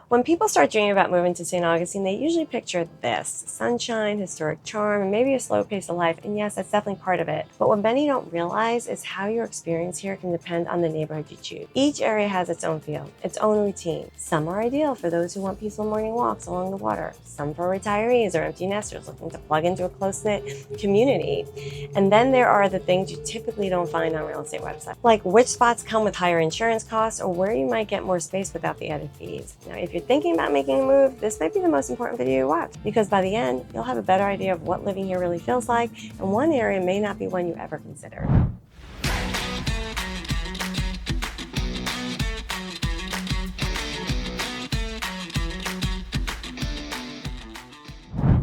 When people start dreaming about moving to St. Augustine, they usually picture this: sunshine, historic charm, and maybe a slow pace of life. And yes, that's definitely part of it. But what many don't realize is how your experience here can depend on the neighborhood you choose. Each area has its own feel, its own routine. Some are ideal for those who want peaceful morning walks along the water. Some for retirees or empty nesters looking to plug into a close-knit community. And then there are the things you typically don't find on real estate websites, like which spots come with higher insurance costs or where you might get more space without the added fees. Now, if you're thinking about making a move, this might be the most important video to watch, because by the end, you'll have a better idea of what living here really feels like, and one area may not be one you ever considered.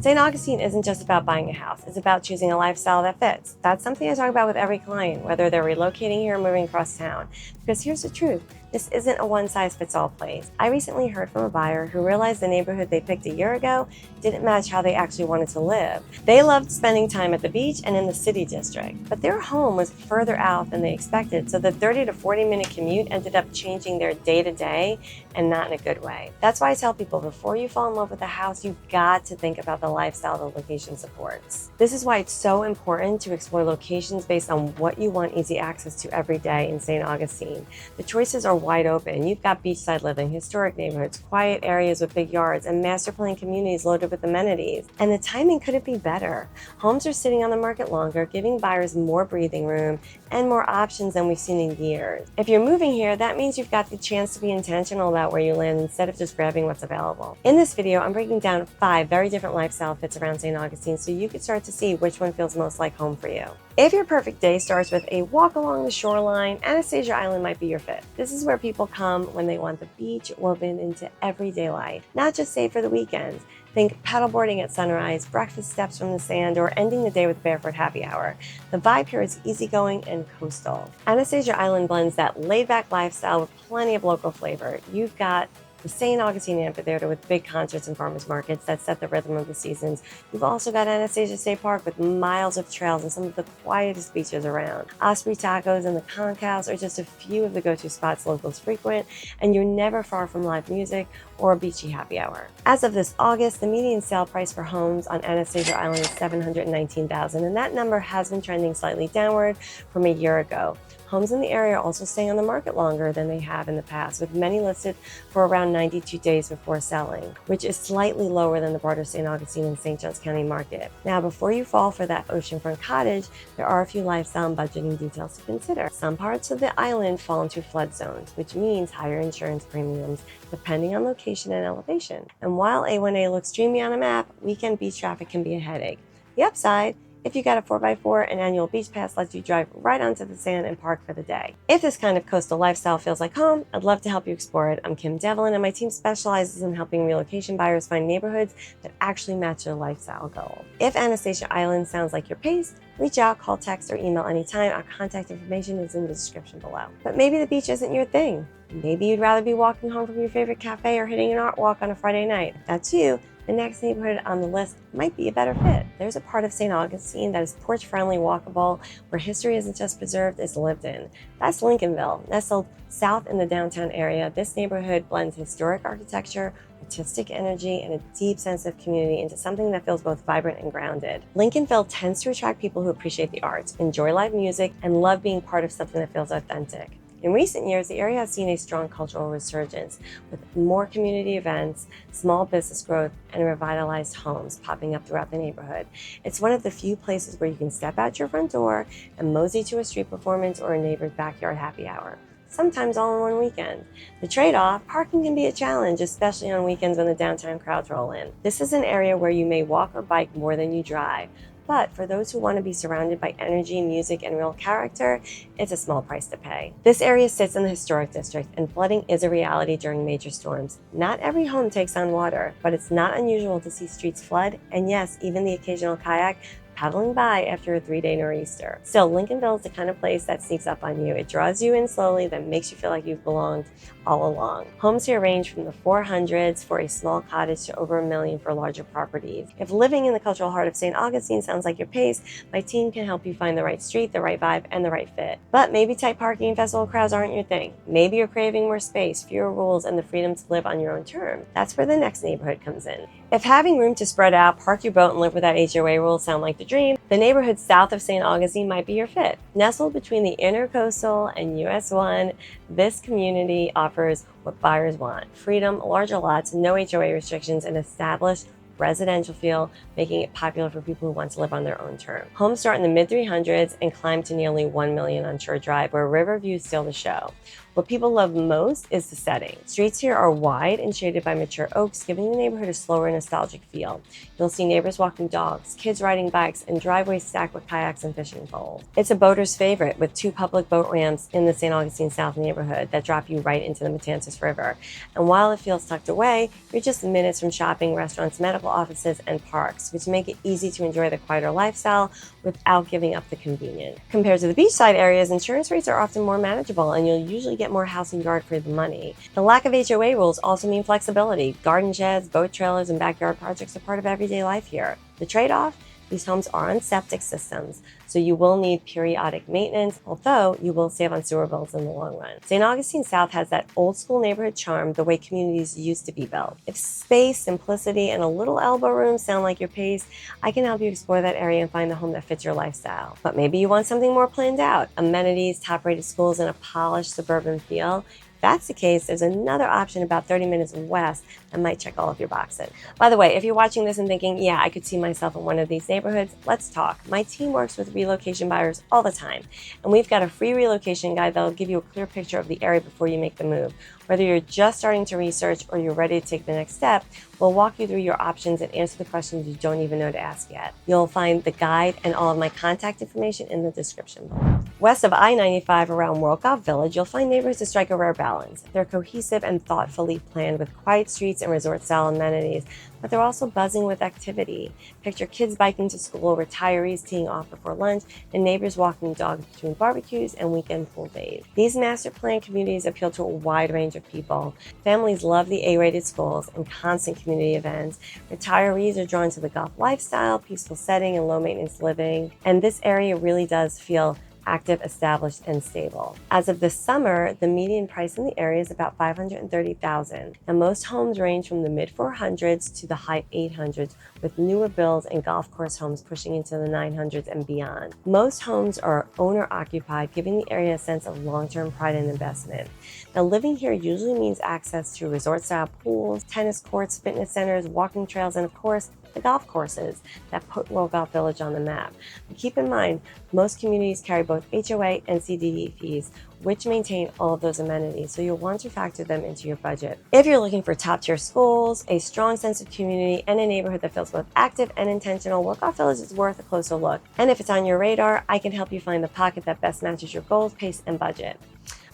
St. Augustine isn't just about buying a house, it's about choosing a lifestyle that fits. That's something I talk about with every client, whether they're relocating here or moving across town. Because here's the truth, this isn't a one-size-fits-all place. I recently heard from a buyer who realized the neighborhood they picked a year ago didn't match how they actually wanted to live. They loved spending time at the beach and in the city district, but their home was further out than they expected, so the 30 to 40-minute commute ended up changing their day-to-day, and not in a good way. That's why I tell people, before you fall in love with a house, you've got to think about the lifestyle the location supports. This is why it's so important to explore locations based on what you want easy access to every day in St. Augustine. The choices are wide open. You've got beachside living, historic neighborhoods, quiet areas with big yards, and master plan communities loaded with amenities. And the timing couldn't be better. Homes are sitting on the market longer, giving buyers more breathing room and more options than we've seen in years. If you're moving here, that means you've got the chance to be intentional about where you land instead of just grabbing what's available. In this video, I'm breaking down 5 very different lifestyle fits around St. Augustine so you can start to see which one feels most like home for you. If your perfect day starts with a walk along the shoreline, Anastasia Island might be your fit. This is where people come when they want the beach woven into everyday life, not just saved for the weekends. Think paddleboarding at sunrise, breakfast steps from the sand, or ending the day with barefoot happy hour. The vibe here is easygoing and coastal. Anastasia Island blends that laid-back lifestyle with plenty of local flavor. You've got the St. Augustine Amphitheater with big concerts and farmers markets that set the rhythm of the seasons. You've also got Anastasia State Park with miles of trails and some of the quietest beaches around. Osprey Tacos and the Concows are just a few of the go-to spots locals frequent, and you're never far from live music or a beachy happy hour. As of this August, the median sale price for homes on Anastasia Island is $719,000, and that number has been trending slightly downward from a year ago. Homes in the area are also staying on the market longer than they have in the past, with many listed for around 92 days before selling, which is slightly lower than the broader St. Augustine and St. Johns County market. Now, before you fall for that oceanfront cottage, there are a few lifestyle and budgeting details to consider. Some parts of the island fall into flood zones, which means higher insurance premiums depending on location and elevation. And while A1A looks dreamy on a map, weekend beach traffic can be a headache. The upside: if you got a 4x4, an annual beach pass lets you drive right onto the sand and park for the day. If this kind of coastal lifestyle feels like home, I'd love to help you explore it. I'm Kim Devlin, and my team specializes in helping relocation buyers find neighborhoods that actually match their lifestyle goals. If Anastasia Island sounds like your pace, reach out, call, text, or email anytime. Our contact information is in the description below. But maybe the beach isn't your thing. Maybe you'd rather be walking home from your favorite cafe or hitting an art walk on a Friday night. If that's you, the next neighborhood on the list might be a better fit. There's a part of St. Augustine that is porch-friendly, walkable, where history isn't just preserved, it's lived in. That's Lincolnville. Nestled south in the downtown area, this neighborhood blends historic architecture, artistic energy, and a deep sense of community into something that feels both vibrant and grounded. Lincolnville tends to attract people who appreciate the arts, enjoy live music, and love being part of something that feels authentic. In recent years, the area has seen a strong cultural resurgence, with more community events, small business growth, and revitalized homes popping up throughout the neighborhood. It's one of the few places where you can step out your front door and mosey to a street performance or a neighbor's backyard happy hour, sometimes all in one weekend. The trade-off: parking can be a challenge, especially on weekends when the downtown crowds roll in. This is an area where you may walk or bike more than you drive. But for those who want to be surrounded by energy, music, and real character, it's a small price to pay. This area sits in the historic district, and flooding is a reality during major storms. Not every home takes on water, but it's not unusual to see streets flood, and yes, even the occasional kayak, paddling by after a 3-day nor'easter. Still, Lincolnville is the kind of place that sneaks up on you. It draws you in slowly, then makes you feel like you've belonged all along. Homes here range from the 400s for a small cottage to over $1 million for larger properties. If living in the cultural heart of St. Augustine sounds like your pace, my team can help you find the right street, the right vibe, and the right fit. But maybe tight parking and festival crowds aren't your thing. Maybe you're craving more space, fewer rules, and the freedom to live on your own terms. That's where the next neighborhood comes in. If having room to spread out, park your boat, and live without HOA rules sound like the dream, the neighborhood south of St. Augustine might be your fit. Nestled between the Intercoastal and US 1, this community offers what buyers want: freedom, larger lots, no HOA restrictions, and established residential feel, making it popular for people who want to live on their own terms. Homes start in the mid-300s and climb to nearly $1 million on Shore Drive, where Riverview is still the show. What people love most is the setting. Streets here are wide and shaded by mature oaks, giving the neighborhood a slower, nostalgic feel. You'll see neighbors walking dogs, kids riding bikes, and driveways stacked with kayaks and fishing poles. It's a boater's favorite, with 2 public boat ramps in the St. Augustine South neighborhood that drop you right into the Matanzas River. And while it feels tucked away, you're just minutes from shopping, restaurants, medical offices, and parks, which make it easy to enjoy the quieter lifestyle without giving up the convenience. Compared to the beachside areas, insurance rates are often more manageable, and you'll usually get more house and yard for the money. The lack of HOA rules also mean flexibility. Garden sheds, boat trailers, and backyard projects are part of everyday life here. The trade-off? These homes are on septic systems, so you will need periodic maintenance, although you will save on sewer bills in the long run. St. Augustine South has that old school neighborhood charm, the way communities used to be built. If space, simplicity, and a little elbow room sound like your pace, I can help you explore that area and find the home that fits your lifestyle. But maybe you want something more planned out: amenities, top-rated schools, and a polished suburban feel. If that's the case, there's another option about 30 minutes west that might check all of your boxes. By the way, if you're watching this and thinking, yeah, I could see myself in one of these neighborhoods, let's talk. My team works with relocation buyers all the time, and we've got a free relocation guide that'll give you a clear picture of the area before you make the move. Whether you're just starting to research or you're ready to take the next step, we'll walk you through your options and answer the questions you don't even know to ask yet. You'll find the guide and all of my contact information in the description below. West of I-95 around World Golf Village, you'll find neighborhoods that strike a rare balance. They're cohesive and thoughtfully planned with quiet streets and resort-style amenities, but they're also buzzing with activity. Picture kids biking to school, retirees teeing off before lunch, and neighbors walking dogs between barbecues and weekend pool days. These master plan communities appeal to a wide range of people. Families love the A-rated schools and constant community events. Retirees are drawn to the golf lifestyle, peaceful setting, and low-maintenance living. And this area really does feel active, established, and stable. As of this summer, the median price in the area is about $530,000, and most homes range from the mid-400s to the high 800s, with newer builds and golf course homes pushing into the 900s and beyond. Most homes are owner-occupied, giving the area a sense of long-term pride and investment. Now, living here usually means access to resort-style pools, tennis courts, fitness centers, walking trails, and of course, the golf courses that put World Golf Village on the map. But keep in mind, most communities carry both HOA and CDD fees, which maintain all of those amenities, so you'll want to factor them into your budget. If you're looking for top-tier schools, a strong sense of community, and a neighborhood that feels both active and intentional, World Golf Village is worth a closer look. And if it's on your radar, I can help you find the pocket that best matches your goals, pace, and budget.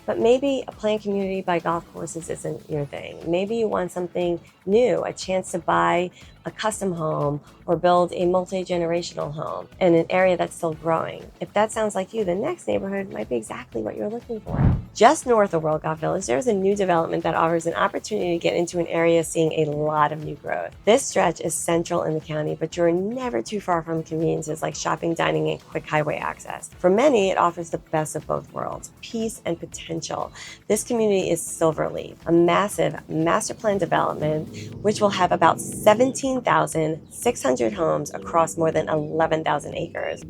But maybe a planned community by golf courses isn't your thing. Maybe you want something new, a chance to buy a custom home or build a multi-generational home in an area that's still growing. If that sounds like you, the next neighborhood might be exactly what you're looking for. Just north of World Golf Village, there's a new development that offers an opportunity to get into an area seeing a lot of new growth. This stretch is central in the county, but you're never too far from conveniences like shopping, dining, and quick highway access. For many, it offers the best of both worlds: peace and potential. This community is Silverleaf, a massive master plan development which will have about 17,600 homes across more than 11,000 acres.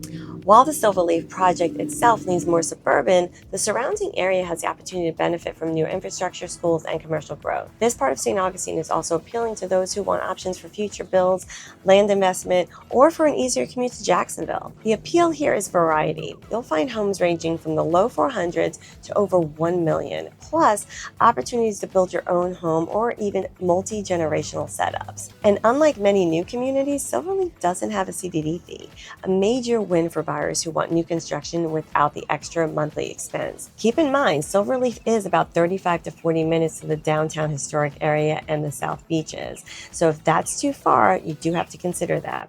While the Silverleaf project itself leans more suburban, the surrounding area has the opportunity to benefit from new infrastructure, schools, and commercial growth. This part of St. Augustine is also appealing to those who want options for future builds, land investment, or for an easier commute to Jacksonville. The appeal here is variety. You'll find homes ranging from the low 400s to over 1 million, plus opportunities to build your own home or even multi-generational setups. And unlike many new communities, Silverleaf doesn't have a CDD fee, a major win for buyers who want new construction without the extra monthly expense. Keep in mind, Silverleaf is about 35 to 40 minutes to the downtown historic area and the South Beaches. So if that's too far, you do have to consider that.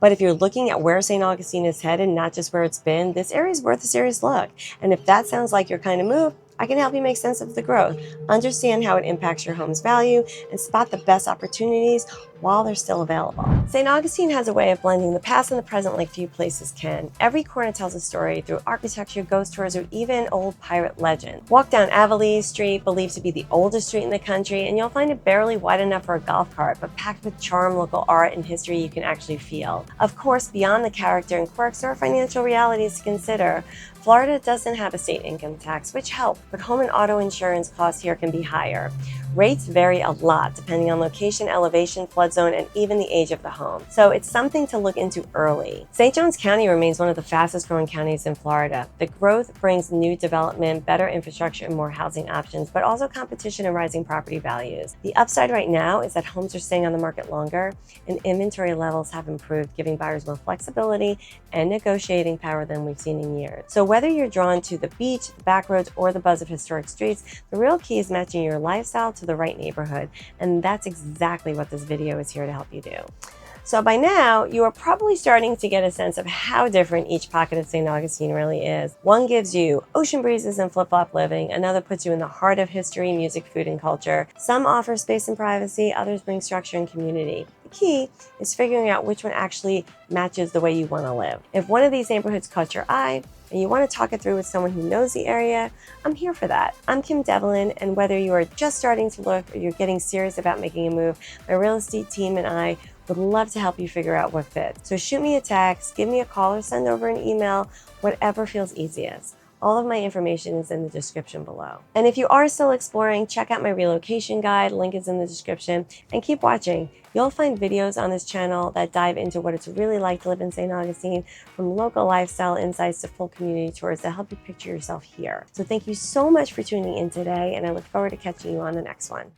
But if you're looking at where St. Augustine is headed, not just where it's been, this area is worth a serious look. And if that sounds like your kind of move, I can help you make sense of the growth, understand how it impacts your home's value, and spot the best opportunities while they're still available. St. Augustine has a way of blending the past and the present like few places can. Every corner tells a story through architecture, ghost tours, or even old pirate legend. Walk down Avonlea Street, believed to be the oldest street in the country, and you'll find it barely wide enough for a golf cart, but packed with charm, local art, and history you can actually feel. Of course, beyond the character and quirks, there are financial realities to consider. Florida doesn't have a state income tax, which helps, but home and auto insurance costs here can be higher. Rates vary a lot depending on location, elevation, flood zone, and even the age of the home. So it's something to look into early. St. Johns County remains one of the fastest growing counties in Florida. The growth brings new development, better infrastructure, and more housing options, but also competition and rising property values. The upside right now is that homes are staying on the market longer and inventory levels have improved, giving buyers more flexibility and negotiating power than we've seen in years. So whether you're drawn to the beach, the back roads, or the buzz of historic streets, the real key is matching your lifestyle to the right neighborhood. And that's exactly what this video is here to help you do. So by now, you are probably starting to get a sense of how different each pocket of St. Augustine really is. One gives you ocean breezes and flip-flop living. Another puts you in the heart of history, music, food, and culture. Some offer space and privacy. Others bring structure and community. The key is figuring out which one actually matches the way you want to live. If one of these neighborhoods caught your eye, and you want to talk it through with someone who knows the area, I'm here for that. I'm Kim Devlin, and whether you are just starting to look or you're getting serious about making a move, my real estate team and I would love to help you figure out what fits. So shoot me a text, give me a call, or send over an email, whatever feels easiest. All of my information is in the description below. And if you are still exploring, check out my relocation guide, link is in the description, and keep watching. You'll find videos on this channel that dive into what it's really like to live in St. Augustine, from local lifestyle insights to full community tours that help you picture yourself here. So thank you so much for tuning in today, and I look forward to catching you on the next one.